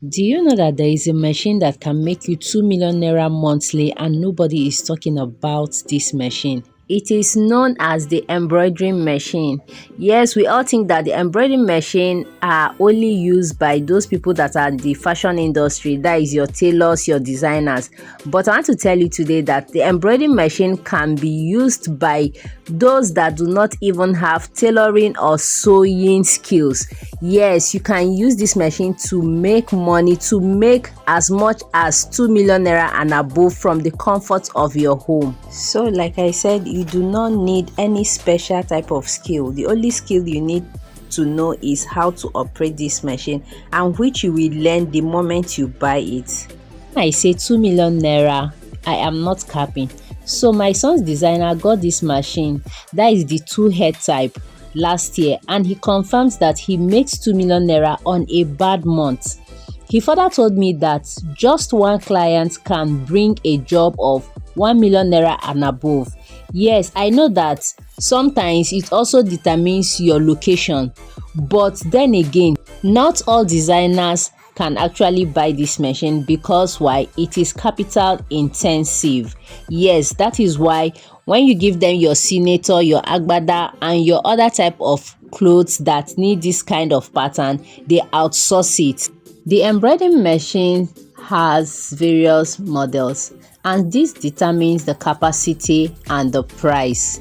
Do you know that there is a machine that can make you 2 million naira monthly and nobody is talking about this machine? It is known as the embroidery machine. Yes, we all think that the embroidery machine are only used by those people that are in the fashion industry, that is your tailors, your designers. But I want to tell you today that the embroidery machine can be used by those that do not even have tailoring or sewing skills. Yes, you can use this machine to make money, to make as much as 2 million naira and above from the comfort of your home. So like I said, you do not need any special type of skill. The only skill you need to know is how to operate this machine, and which you will learn the moment you buy it. When I say 2 million naira, I am not capping. So my son's designer got this machine, that is the two head type, last year, and he confirms that he makes 2 million naira on a bad month. He further told me that just one client can bring a job of 1 million naira and above. Yes, I know that sometimes it also determines your location, but then again, not all designers can actually buy this machine because why? It is capital intensive. Yes, that is why when you give them your senator, your agbada and your other type of clothes that need this kind of pattern, they outsource it. The embroidering machine has various models, and this determines the capacity and the price.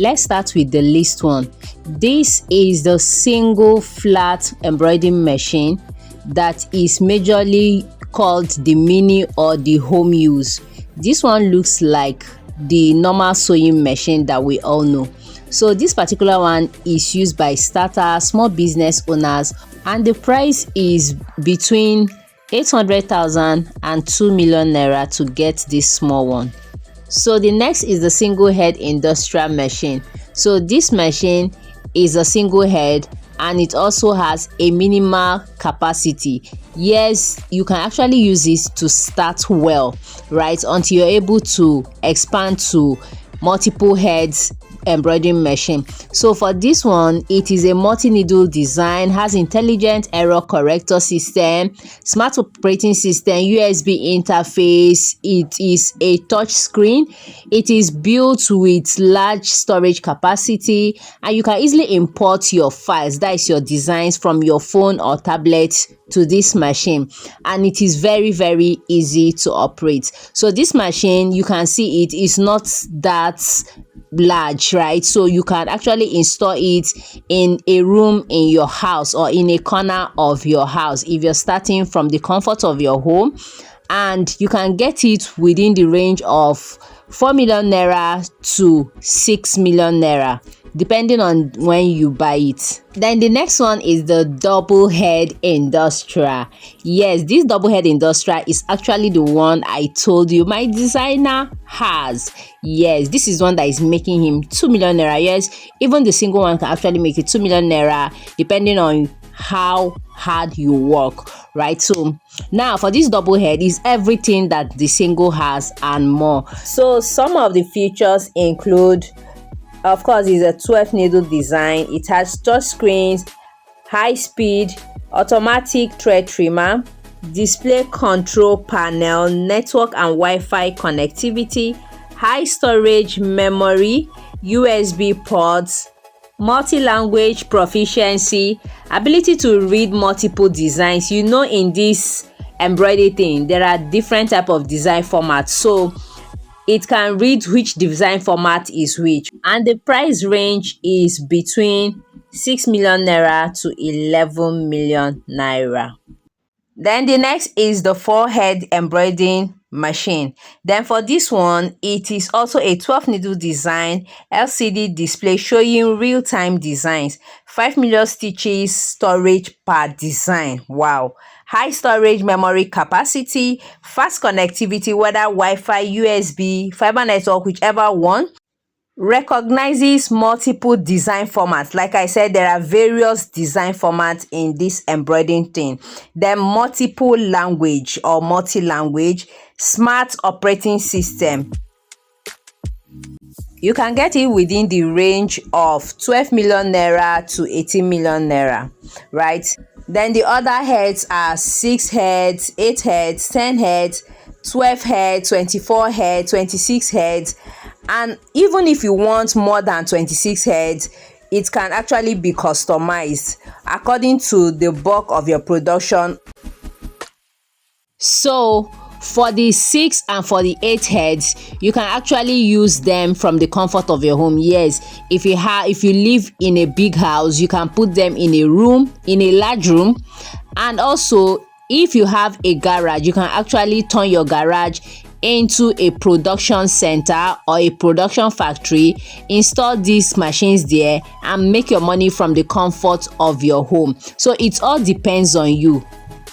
Let's start with the least one. This is the single flat embroidering machine that is majorly called the mini or the home use. This one looks like the normal sewing machine that we all know. So this particular one is used by starters, small business owners, and the price is between 800,000 and 2 million naira to get this small one. So the next is the single head industrial machine. So this machine is a single head and it also has a minimal capacity. Yes, you can actually use this to start well, right, until you're able to expand to multiple heads embroidering machine. So for this one, it is a multi-needle design, has intelligent error corrector system, smart operating system, USB interface. It is a touch screen. It is built with large storage capacity, and you can easily import your files, that is your designs, from your phone or tablet to this machine, and it is very easy to operate. So this machine, you can see it is not that large, right? So you can actually install it in a room in your house or in a corner of your house if you're starting from the comfort of your home, and you can get it within the range of 4 million naira to 6 million naira depending on when you buy it. Then the next one is the double head industrial. Yes, this double head industrial is actually the one I told you my designer has. Yes, this is one that is making him 2 million naira. Yes, even the single one can actually make it 2 million naira depending on how hard you work, right? So now for this double head is everything that the single has and more. So some of the features include, of course, it's a 12 needle design. It has touch screens, high speed, automatic thread trimmer, display control panel, network and Wi-Fi connectivity, high storage memory, USB ports, multi-language proficiency, ability to read multiple designs. You know, in this embroidery thing, there are different type of design formats. So it can read which design format is which, and the price range is between 6 million naira to 11 million naira. Then the next is the four-head embroidering machine. Then for this one, it is also a 12 needle design, LCD display showing real-time designs, 5 million stitches storage per design. Wow. High storage memory capacity, fast connectivity, whether Wi-Fi, USB, fiber network, whichever one. Recognizes multiple design formats. Like I said, there are various design formats in this embroidering thing. Then multiple language or multi-language, smart operating system. You can get it within the range of 12 million naira to 18 million naira, right? Then the other heads are 6 heads, 8 heads, 10 heads, 12 heads, 24 heads, 26 heads. And even if you want more than 26 heads, it can actually be customized according to the bulk of your production. So for the 6 and for the 8 heads, you can actually use them from the comfort of your home. Yes, if you live in a big house, you can put them in a room, in a large room. And also, if you have a garage, you can actually turn your garage into a production center or a production factory, install these machines there and make your money from the comfort of your home. So it all depends on you.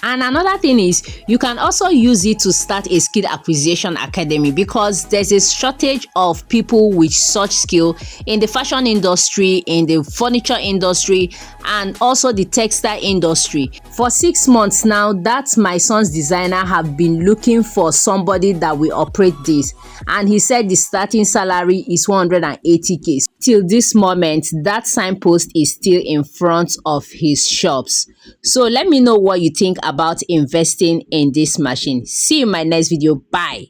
And another thing is, you can also use it to start a skill acquisition academy, because there's a shortage of people with such skill in the fashion industry, in the furniture industry, and also the textile industry. For 6 months now, that my son's designer have been looking for somebody that will operate this, and he said the starting salary is 180k. Till this moment, that signpost is still in front of his shops. So let me know what you think about investing in this machine. See you in my next video. Bye.